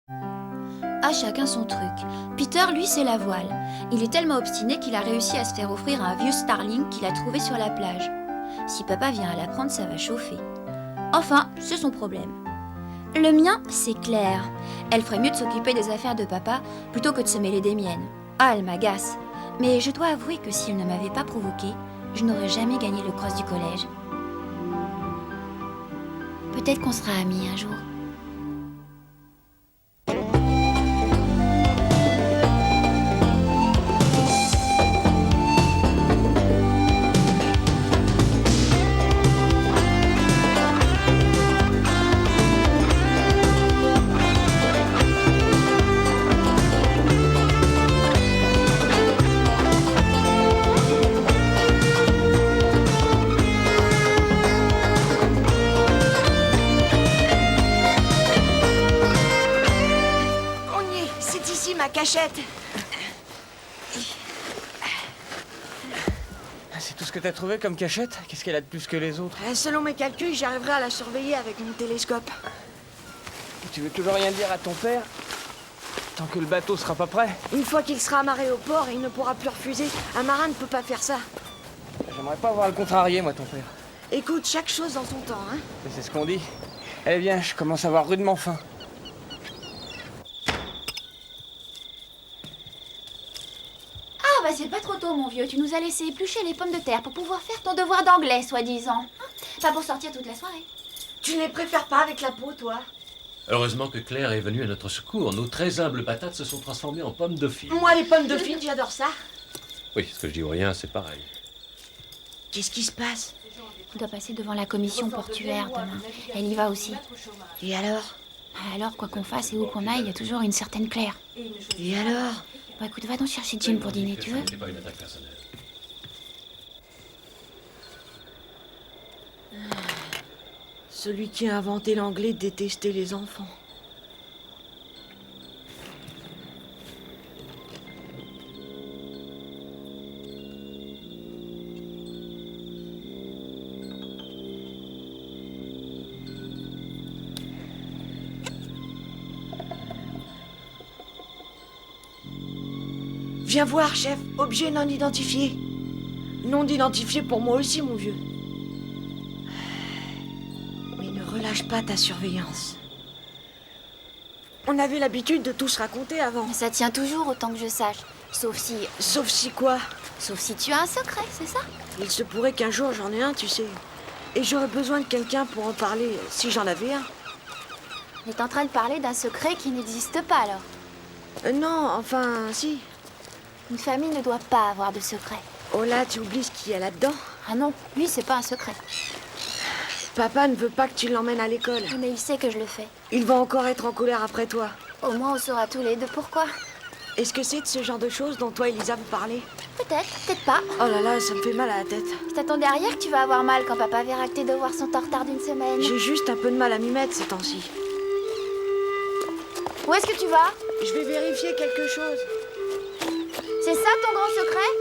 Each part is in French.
À chacun son truc. Peter, lui, c'est la voile. Il est tellement obstiné qu'il a réussi à se faire offrir un vieux Starling qu'il a trouvé sur la plage. Si papa vient à la prendre, ça va chauffer. Enfin, c'est son problème. Le mien, c'est Claire. Elle ferait mieux de s'occuper des affaires de papa plutôt que de se mêler des miennes. Ah, elle m'agace. Mais je dois avouer que si elle ne m'avait pas provoquée, je n'aurais jamais gagné le cross du collège. Peut-être qu'on sera amis un jour. Cachette. C'est tout ce que t'as trouvé comme cachette? Qu'est-ce qu'elle a de plus que les autres? Selon mes calculs, j'arriverai à la surveiller avec mon télescope. Tu veux toujours rien dire à ton père? Tant que le bateau sera pas prêt? Une fois qu'il sera amarré au port, il ne pourra plus refuser. Un marin ne peut pas faire ça. J'aimerais pas voir le contrarier, moi, ton père. Écoute, chaque chose dans son temps, hein. C'est ce qu'on dit. Eh bien, je commence à avoir rudement faim. Ah bah c'est pas trop tôt mon vieux, tu nous as laissé éplucher les pommes de terre pour pouvoir faire ton devoir d'anglais soi-disant. Pas pour sortir toute la soirée. Tu ne les préfères pas avec la peau, toi? Heureusement que Claire est venue à notre secours. Nos très humbles patates se sont transformées en pommes dauphines. Moi, les pommes dauphines, j'adore ça. Oui, ce que je dis ou rien, c'est pareil. Qu'est-ce qui se passe? On doit passer devant la commission portuaire demain. Elle y va aussi. Et alors? Alors, quoi qu'on fasse et où qu'on aille, il y a toujours une certaine Claire. Et alors? Bon écoute, va donc chercher Jim pour dîner, tu veux? Ce n'est pas une attaque personnelle. Celui qui a inventé l'anglais détestait les enfants. Viens voir, chef. Objet non identifié. Non identifié pour moi aussi, mon vieux. Mais ne relâche pas ta surveillance. On avait l'habitude de tout se raconter avant. Mais ça tient toujours autant que je sache. Sauf si... Sauf si quoi? Sauf si tu as un secret, c'est ça? Il se pourrait qu'un jour j'en ai un, tu sais. Et j'aurais besoin de quelqu'un pour en parler, si j'en avais un. On est en train de parler d'un secret qui n'existe pas alors. Non, enfin, si. Une famille ne doit pas avoir de secret. Oh là, tu oublies ce qu'il y a là-dedans? Ah non, lui c'est pas un secret. Papa ne veut pas que tu l'emmènes à l'école. Mais il sait que je le fais. Il va encore être en colère après toi. Au moins on saura tous les deux pourquoi. Est-ce que c'est de ce genre de choses dont toi et Elisa vous parlez? Peut-être, peut-être pas. Oh là là, ça me fait mal à la tête. C'est à ton derrière que tu vas avoir mal quand papa verra que tes devoirs sont en retard d'une semaine. J'ai juste un peu de mal à m'y mettre ces temps-ci. Où est-ce que tu vas? Je vais vérifier quelque chose. C'est ça ton grand secret?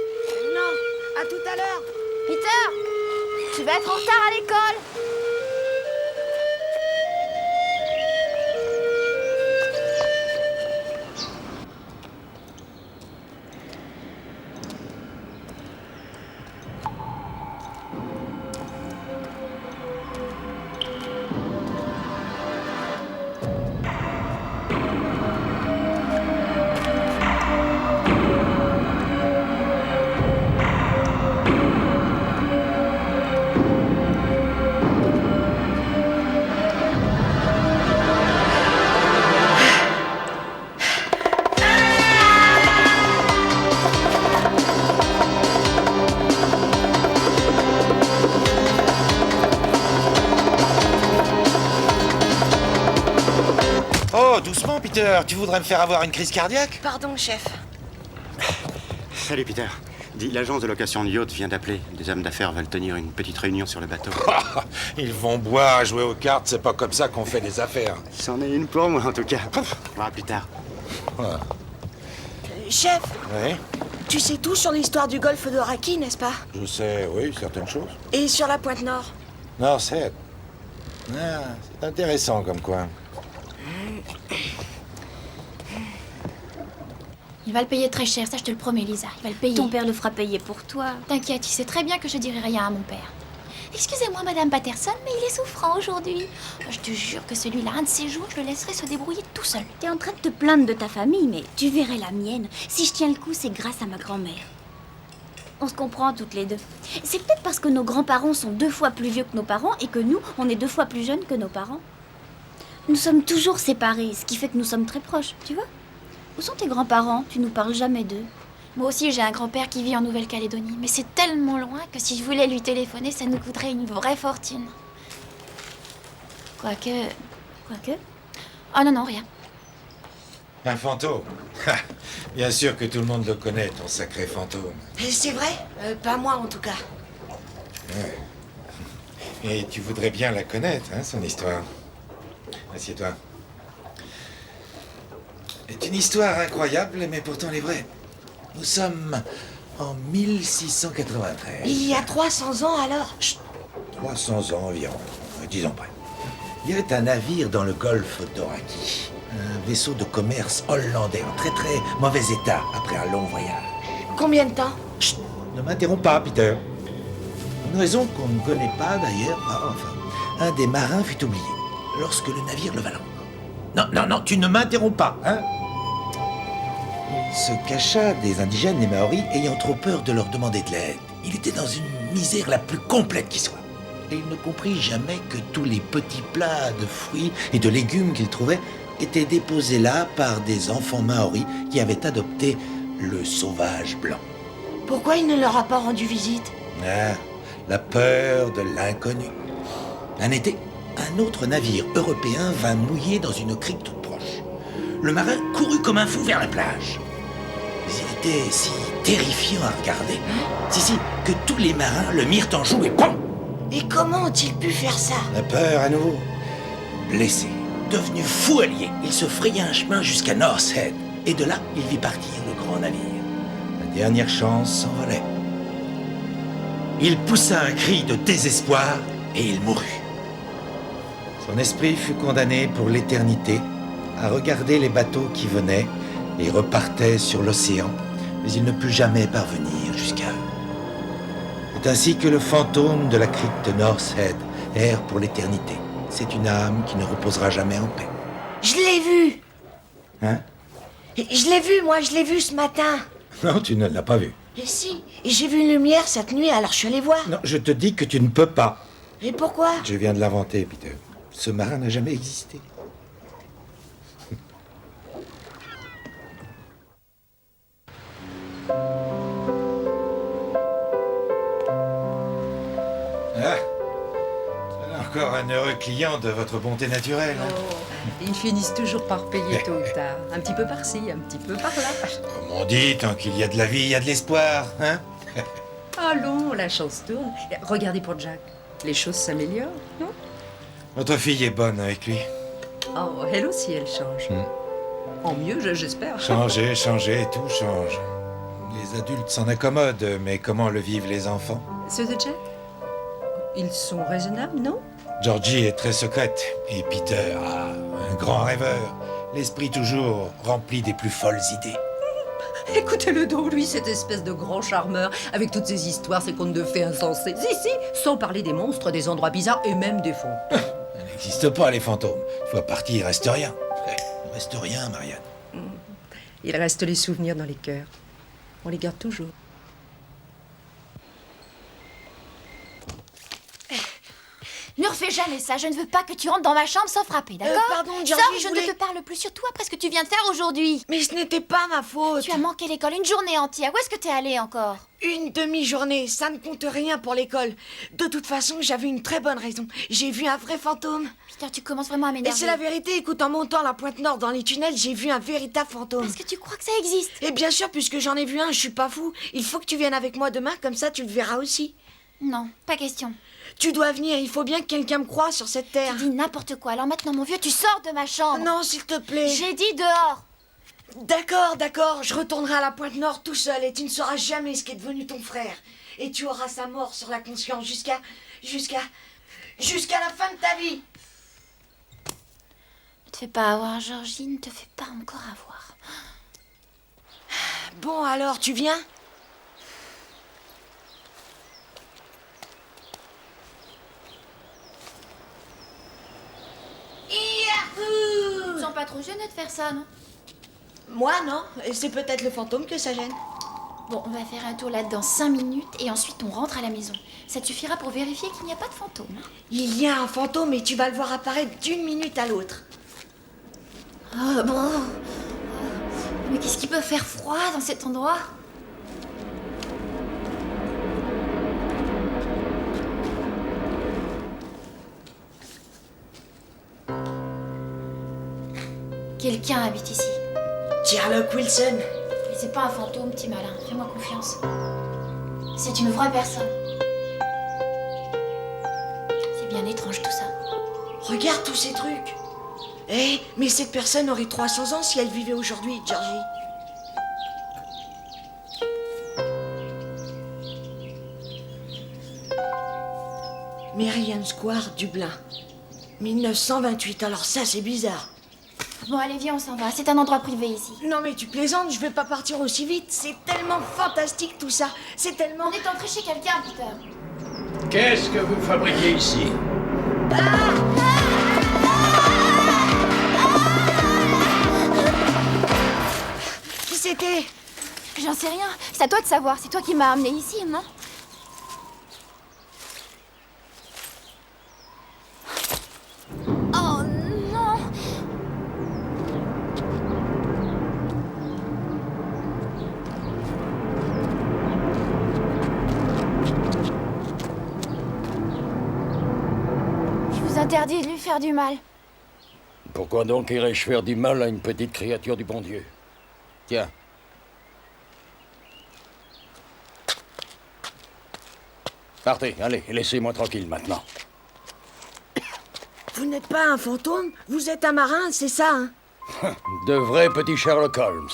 Non, à tout à l'heure. Peter, tu vas être en retard à l'école. Oh, doucement, Peter. Tu voudrais me faire avoir une crise cardiaque? Pardon, chef. Salut Peter. Dis, l'agence de location de yacht vient d'appeler. Des hommes d'affaires veulent tenir une petite réunion sur le bateau. Ils vont boire, jouer aux cartes, c'est pas comme ça qu'on fait des affaires. C'en est une pour moi en tout cas. On verra plus tard. Chef, Oui, tu sais tout sur l'histoire du golfe de Raki, n'est-ce pas? je sais, oui, certaines choses. Et sur la pointe nord? Non, c'est intéressant comme quoi. Il va le payer très cher, ça je te le promets, Lisa. Il va le payer. Ton père le fera payer pour toi. T'inquiète, il sait très bien que je dirai rien à mon père. Excusez-moi, Madame Patterson, mais il est souffrant aujourd'hui. Je te jure que celui-là, un de ces jours, je le laisserai se débrouiller tout seul. T'es en train de te plaindre de ta famille, mais tu verrais la mienne. Si je tiens le coup, c'est grâce à ma grand-mère. On se comprend toutes les deux. C'est peut-être parce que nos grands-parents sont 2 fois plus vieux que nos parents et que nous, on est 2 fois plus jeunes que nos parents. Nous sommes toujours séparés, ce qui fait que nous sommes très proches, tu vois. Où sont tes grands-parents? Tu nous parles jamais d'eux. Moi aussi, j'ai un grand-père qui vit en Nouvelle-Calédonie, mais c'est tellement loin que si je voulais lui téléphoner, ça nous coûterait une vraie fortune. Quoique... Oh non, non, rien. Un fantôme. Ha, bien sûr que tout le monde le connaît, ton sacré fantôme. C'est vrai? Pas moi en tout cas. Ouais. Et tu voudrais bien la connaître, hein, son histoire. Assieds-toi. C'est une histoire incroyable, mais pourtant elle est vraie. Nous sommes en 1693. Il y a 300 ans alors? 300 ans environ, disons près. Il y avait un navire dans le golfe d'Oraki. Un vaisseau de commerce hollandais en très très mauvais état après un long voyage. Combien de temps? Chut, ne m'interromps pas, Peter. Pour une raison qu'on ne connaît pas d'ailleurs, un des marins fut oublié lorsque le navire leva l'ancre. Non, tu ne m'interromps pas, hein? Il se cacha des indigènes, les Maoris, ayant trop peur de leur demander de l'aide. Il était dans une misère la plus complète qui soit. Et il ne comprit jamais que tous les petits plats de fruits et de légumes qu'il trouvait étaient déposés là par des enfants Maoris qui avaient adopté le sauvage blanc. Pourquoi il ne leur a pas rendu visite? Ah, la peur de l'inconnu. Un été, un autre navire européen vint mouiller dans une crique toute proche. Le marin courut comme un fou vers la plage. Mais il était si terrifiant à regarder. Si, que tous les marins le mirent en joue et POM! Et comment ont-ils pu faire ça? La peur à nouveau. Blessé, devenu fou allié, il se fraya un chemin jusqu'à North Head. Et de là, il vit partir le grand navire. La dernière chance s'envolait. Il poussa un cri de désespoir et il mourut. Son esprit fut condamné pour l'éternité à regarder les bateaux qui venaient et repartaient sur l'océan, mais il ne put jamais parvenir jusqu'à eux. C'est ainsi que le fantôme de la crique de North Head erre pour l'éternité. C'est une âme qui ne reposera jamais en paix. Je l'ai vu! Hein? Je l'ai vu, moi, je l'ai vu ce matin. Non, tu ne l'as pas vu. Et si, et j'ai vu une lumière cette nuit, alors je suis allé voir. Non, je te dis que tu ne peux pas. Et pourquoi? Je viens de l'inventer, Peter. Ce marin n'a jamais existé. Ah, voilà encore un heureux client de votre bonté naturelle. Hein? Ils finissent toujours par payer tôt ou tard. Un petit peu par-ci, un petit peu par-là. Comme on dit, tant qu'il y a de la vie, il y a de l'espoir, hein? Allons, la chance tourne. Regardez pour Jack. Les choses s'améliorent, non? Votre fille est bonne avec lui. Oh, elle aussi, elle change. En mieux, j'espère. Changer, tout change. Les adultes s'en accommodent, mais comment le vivent les enfants? Ceux de Jack? Ils sont raisonnables, non? Georgie est très secrète, et Peter, un grand rêveur. L'esprit toujours rempli des plus folles idées. Écoutez-le donc, lui, cette espèce de grand charmeur, avec toutes ces histoires, ces contes de fées insensés. Si, sans parler des monstres, des endroits bizarres et même des fonds. Ça n'existe pas, les fantômes. Une fois partis, il reste rien. Il ne reste rien, Marianne. Il reste les souvenirs dans les cœurs. On les garde toujours. Ne refais jamais ça, je ne veux pas que tu rentres dans ma chambre sans frapper, d'accord? Pardon, Georgie, Sors, je je voulais- ne te parle plus, surtout après ce que tu viens de faire aujourd'hui. Mais ce n'était pas ma faute. Tu as manqué l'école une journée entière, où est-ce que t'es allé encore? Une demi-journée, ça ne compte rien pour l'école. De toute façon, j'avais une très bonne raison. J'ai vu un vrai fantôme. Peter, tu commences vraiment à Et m'énerver. c'est la vérité, écoute, en montant la pointe nord dans les tunnels, j'ai vu un véritable fantôme. Est-ce que tu crois que ça existe? Et bien sûr, puisque j'en ai vu un, je suis pas fou. Il faut que tu viennes avec moi demain, comme ça tu le verras aussi. Non, pas question. Tu dois venir, il faut bien que quelqu'un me croie sur cette terre. Tu dis n'importe quoi, alors maintenant mon vieux, tu sors de ma chambre. Non, s'il te plaît. J'ai dit dehors. D'accord, je retournerai à la pointe nord tout seul et tu ne sauras jamais ce qu'est devenu ton frère. Et tu auras sa mort sur la conscience jusqu'à la fin de ta vie. Ne te fais pas avoir, Georgie, ne te fais pas encore avoir. Bon, alors, tu viens? Tu te sens pas trop gêné de faire ça, non? Moi, non. Et c'est peut-être le fantôme que ça gêne. Bon, on va faire un tour là-dedans 5 minutes et ensuite on rentre à la maison. Ça te suffira pour vérifier qu'il n'y a pas de fantôme. Hein? Il y a un fantôme et tu vas le voir apparaître d'une minute à l'autre. Oh, bon. Mais qu'est-ce qui peut faire froid dans cet endroit? Quelqu'un habite ici. Sherlock Wilson. Mais c'est pas un fantôme, petit malin. Fais-moi confiance. C'est une vraie personne. C'est bien étrange tout ça. Regarde tous ces trucs. Eh, mais cette personne aurait 300 ans si elle vivait aujourd'hui, Georgie. Merriam Square, Dublin. 1928, alors ça c'est bizarre. Bon, allez, viens, on s'en va. C'est un endroit privé ici. Non mais tu plaisantes, je vais pas partir aussi vite. C'est tellement fantastique tout ça. C'est tellement... On est entré chez quelqu'un, Peter. Qu'est-ce que vous fabriquez ici? Qui c'était? J'en sais rien. C'est à toi de savoir. C'est toi qui m'as amené ici, non? Oh non! Je vous interdis de lui faire du mal. Pourquoi donc irais-je faire du mal à une petite créature du bon Dieu? Tiens. Partez, allez, laissez-moi tranquille maintenant. Vous n'êtes pas un fantôme? Vous êtes un marin, c'est ça, hein? De vrais petits Sherlock Holmes.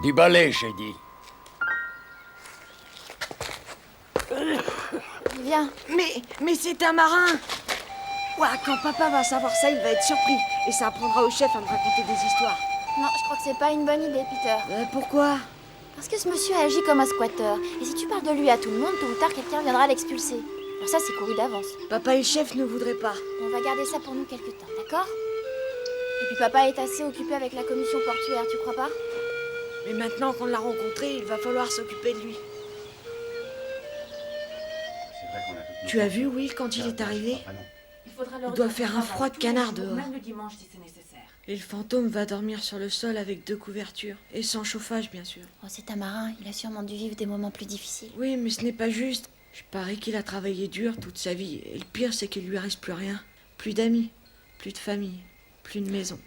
Du balai, j'ai dit. Viens. Mais c'est un marin! Ouah, quand papa va savoir ça, il va être surpris. Et ça apprendra au chef à me raconter des histoires. Non, je crois que c'est pas une bonne idée, Peter. Pourquoi? Parce que ce monsieur agit comme un squatteur. Et si tu parles de lui à tout le monde, tôt ou tard, quelqu'un viendra l'expulser. Alors ça, c'est couru d'avance. Papa et le chef ne voudraient pas. On va garder ça pour nous quelque temps, d'accord? Et puis papa est assez occupé avec la commission portuaire, tu crois pas? Mais maintenant qu'on l'a rencontré, il va falloir s'occuper de lui. Tu as vu Will quand il est arrivé? Il doit faire un froid de canard dehors. Même le dimanche si c'est nécessaire. Et le fantôme va dormir sur le sol avec 2 couvertures. Et sans chauffage, bien sûr. Oh, c'est un marin. Il a sûrement dû vivre des moments plus difficiles. Oui, mais ce n'est pas juste. Je parie qu'il a travaillé dur toute sa vie. Et le pire, c'est qu'il lui reste plus rien. Plus d'amis, plus de famille, plus de maison.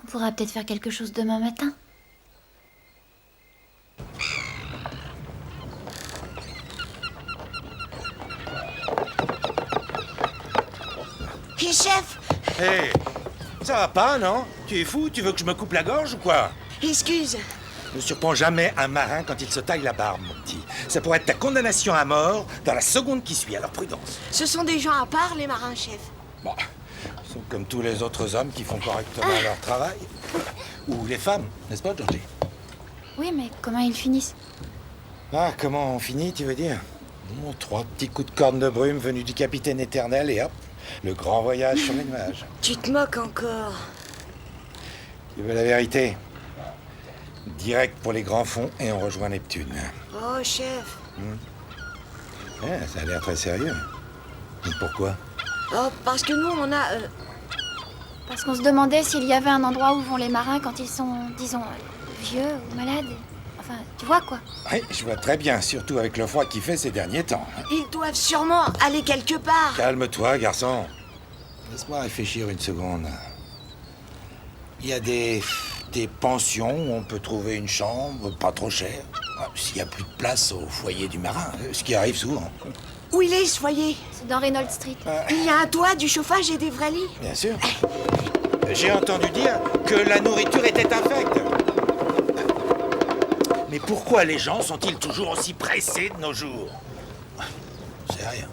On pourra peut-être faire quelque chose demain matin. Et chef! Hé, ça va pas, non? Tu es fou? Tu veux que je me coupe la gorge ou quoi? Excuse. Ne surprends jamais un marin quand il se taille la barbe, mon petit. Ça pourrait être ta condamnation à mort dans la seconde qui suit, alors prudence. Ce sont des gens à part, les marins, chef. Bon, ils sont comme tous les autres hommes qui font correctement leur travail. Ou les femmes, n'est-ce pas, Georgie? Oui, mais comment ils finissent? Ah, comment on finit, tu veux dire? Oh, 3 petits coups de corne de brume venus du capitaine éternel et hop, le grand voyage sur les nuages. Tu te moques encore. Tu veux la vérité? Direct pour les grands fonds et on rejoint Neptune. Oh, chef. Ça a l'air très sérieux. Mais pourquoi? Oh, parce que nous, on a... Parce qu'on se demandait s'il y avait un endroit où vont les marins quand ils sont, disons, vieux ou malades. Enfin, tu vois quoi? Oui, je vois très bien, surtout avec le froid qu'il fait ces derniers temps. Ils doivent sûrement aller quelque part. Calme-toi, garçon. Laisse-moi réfléchir une seconde. Il y a des pensions où on peut trouver une chambre pas trop chère. S'il n'y a plus de place au foyer du marin, ce qui arrive souvent. Où il est, ce foyer? C'est dans Reynolds Street. Il y a un toit, du chauffage et des vrais lits. Bien sûr. J'ai entendu dire que la nourriture était infecte. Mais pourquoi les gens sont-ils toujours aussi pressés de nos jours? C'est rien.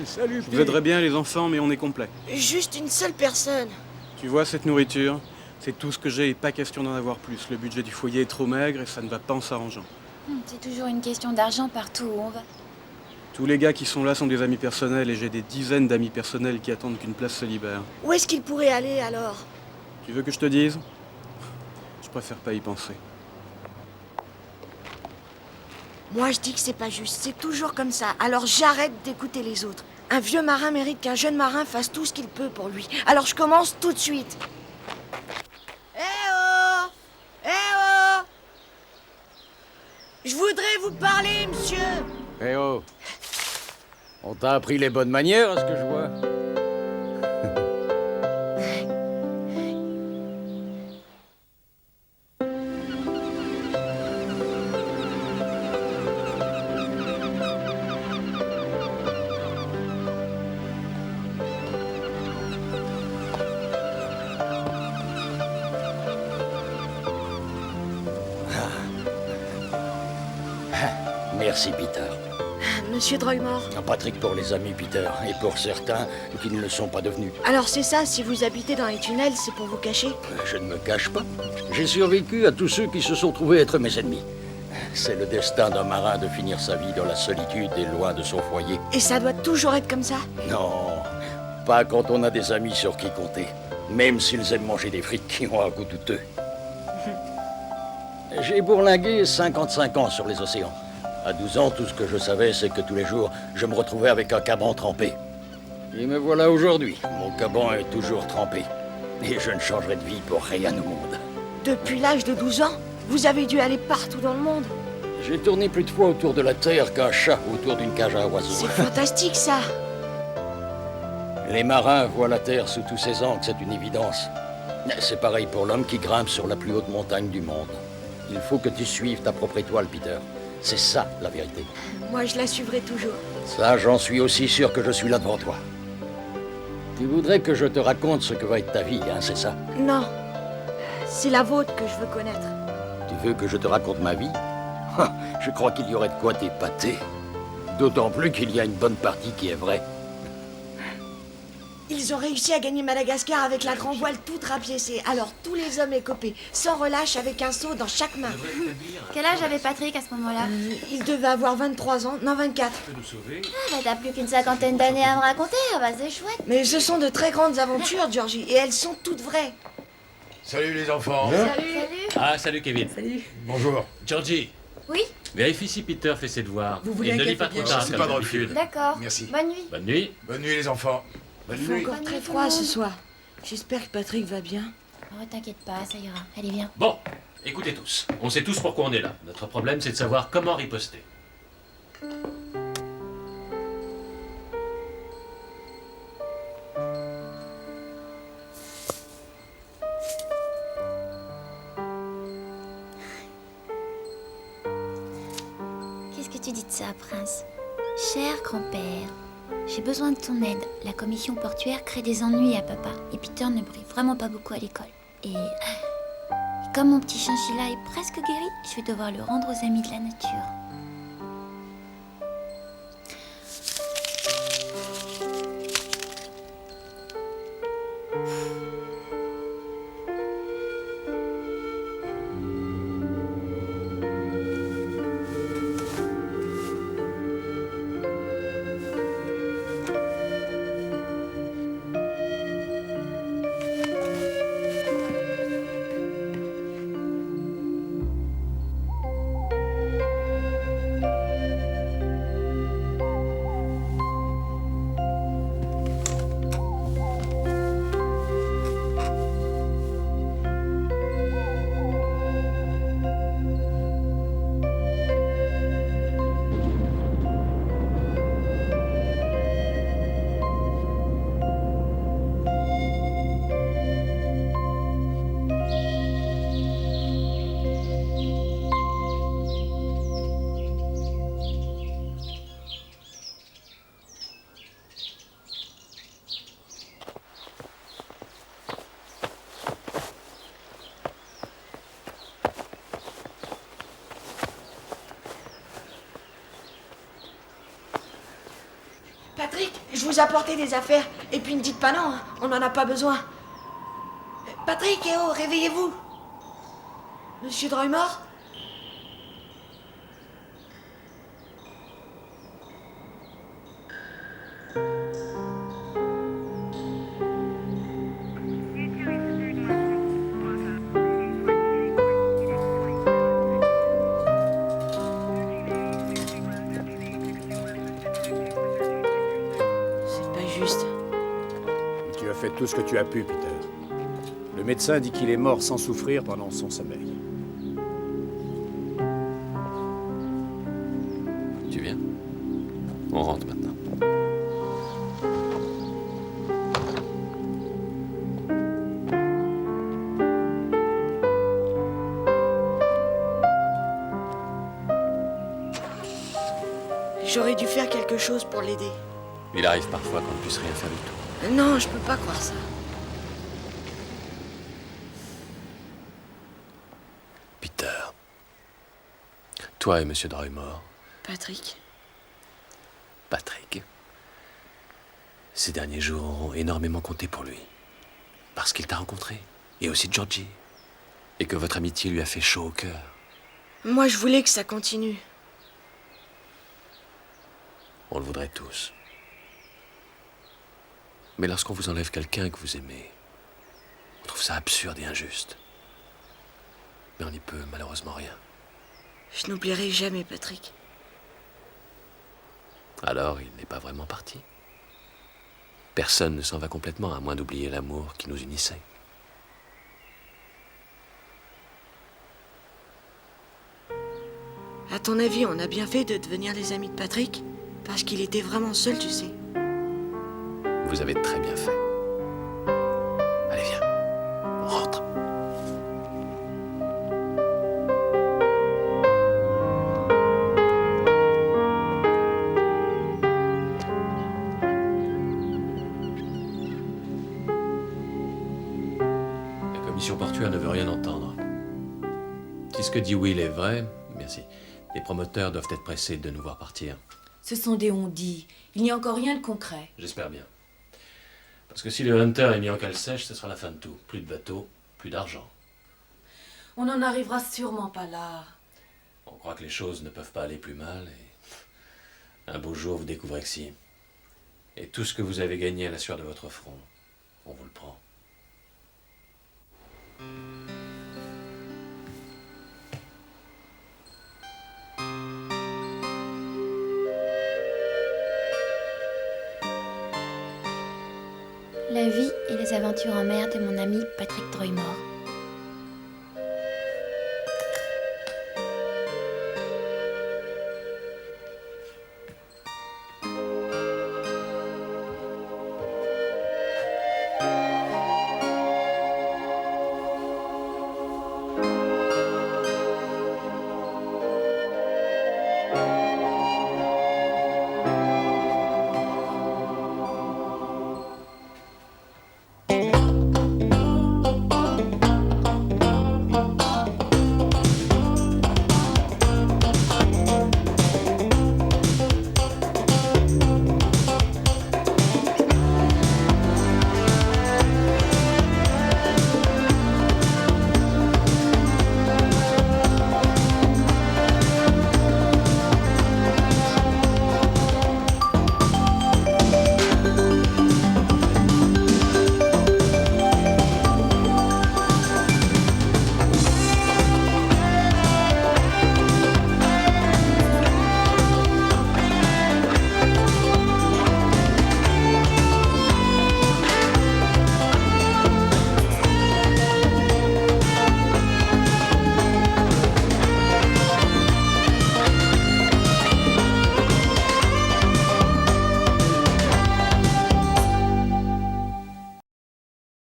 Salut, Je vous aiderais bien les enfants, mais on est complet. Juste une seule personne. Tu vois cette nourriture? C'est tout ce que j'ai et pas question d'en avoir plus. Le budget du foyer est trop maigre et ça ne va pas en s'arrangeant. C'est toujours une question d'argent partout où on va. Tous les gars qui sont là sont des amis personnels et j'ai des dizaines d'amis personnels qui attendent qu'une place se libère. Où est-ce qu'il pourrait aller alors? Tu veux que je te dise? Je préfère pas y penser. Moi je dis que c'est pas juste, c'est toujours comme ça. Alors j'arrête d'écouter les autres. Un vieux marin mérite qu'un jeune marin fasse tout ce qu'il peut pour lui. Alors je commence tout de suite. Eh oh! Eh oh! Je voudrais vous parler, monsieur! Eh oh! On t'a appris les bonnes manières, à ce que je vois. Merci, Peter. Monsieur Droymore. Patrick pour les amis, Peter, et pour certains qui ne le sont pas devenus. Alors c'est ça, si vous habitez dans les tunnels, c'est pour vous cacher? Je ne me cache pas. J'ai survécu à tous ceux qui se sont trouvés être mes ennemis. C'est le destin d'un marin de finir sa vie dans la solitude et loin de son foyer. Et ça doit toujours être comme ça? Non, pas quand on a des amis sur qui compter. Même s'ils aiment manger des frites qui ont un goût douteux. J'ai bourlingué 55 ans sur les océans. À 12 ans, tout ce que je savais, c'est que tous les jours, je me retrouvais avec un caban trempé. Et me voilà aujourd'hui. Mon caban est toujours trempé. Et je ne changerai de vie pour rien au monde. Depuis l'âge de 12 ans, vous avez dû aller partout dans le monde. J'ai tourné plus de fois autour de la Terre qu'un chat autour d'une cage à oiseaux. C'est fantastique, ça. Les marins voient la Terre sous tous ses angles, c'est une évidence. C'est pareil pour l'homme qui grimpe sur la plus haute montagne du monde. Il faut que tu suives ta propre étoile, Peter. C'est ça, la vérité. Moi, je la suivrai toujours. Ça, j'en suis aussi sûr que je suis là devant toi. Tu voudrais que je te raconte ce que va être ta vie, hein, c'est ça? Non. C'est la vôtre que je veux connaître. Tu veux que je te raconte ma vie? Je crois qu'il y aurait de quoi t'épater. D'autant plus qu'il y a une bonne partie qui est vraie. Ils ont réussi à gagner Madagascar avec la grand voile toute rapiécée. Alors tous les hommes écopés, sans relâche, avec un seau dans chaque main. Quel âge avait Patrick à ce moment-là? Il devait avoir 23 ans, non 24. Ah bah t'as plus qu'une cinquantaine d'années à me raconter, ah bah c'est chouette. Mais ce sont de très grandes aventures, Georgie, et elles sont toutes vraies. Salut les enfants. Salut. Ah, salut Kevin. Salut. Bonjour. Georgie, Oui, vérifie si Peter fait ses devoirs. Vous voulez Et un ne lis café pas trop bien tard, C'est comme pas de d'habitude. d'accord. Merci. Bonne nuit. Bonne nuit. Bonne nuit les enfants. Bonne Il fait nuit. encore très froid ce soir. J'espère que Patrick va bien. Oh, t'inquiète pas, ça ira. Allez, viens. Bon, écoutez tous. On sait tous pourquoi on est là. Notre problème, c'est de savoir comment riposter. Qu'est-ce que tu dis de ça, Prince? Cher grand-père, j'ai besoin de ton aide. La commission portuaire crée des ennuis à papa. Et Peter ne brille vraiment pas beaucoup à l'école. Et comme mon petit chinchilla est presque guéri, je vais devoir le rendre aux amis de la nature. Patrick, Je vous apportais des affaires. Et puis ne dites pas non, hein, on n'en a pas besoin. Patrick, eh oh, réveillez-vous. Monsieur Droymore? C'est pas juste. Tu as fait tout ce que tu as pu, Peter. Le médecin dit qu'il est mort sans souffrir pendant son sommeil. Tu viens? On rentre maintenant. J'aurais dû faire quelque chose pour l'aider. Il arrive parfois qu'on ne puisse rien faire du tout. Non, je peux pas croire ça. Peter. Toi et Monsieur Droymore. Patrick. Patrick. Ces derniers jours auront énormément compté pour lui. Parce qu'il t'a rencontré. Et aussi Georgie. Et que votre amitié lui a fait chaud au cœur. Moi, je voulais que ça continue. On le voudrait tous. Mais lorsqu'on vous enlève quelqu'un que vous aimez, on trouve ça absurde et injuste. Mais on n'y peut malheureusement rien. Je n'oublierai jamais Patrick. Alors, il n'est pas vraiment parti. Personne ne s'en va complètement, à moins d'oublier l'amour qui nous unissait. À ton avis, on a bien fait de devenir les amis de Patrick? Parce qu'il était vraiment seul, tu sais. Vous avez très bien fait. Allez, viens. On rentre. La commission portuaire ne veut rien entendre. Si ce que dit Will est vrai, merci. Les promoteurs doivent être pressés de nous voir partir. Ce sont des on-dit. Il n'y a encore rien de concret. J'espère bien. Parce que si le Hunter est mis en cale sèche, ce sera la fin de tout. Plus de bateaux, plus d'argent. On n'en arrivera sûrement pas là. On croit que les choses ne peuvent pas aller plus mal et un beau jour vous découvrez que si. Et tout ce que vous avez gagné à la sueur de votre front, on vous le prend. La vie et les aventures en mer de mon ami Patrick Droymore.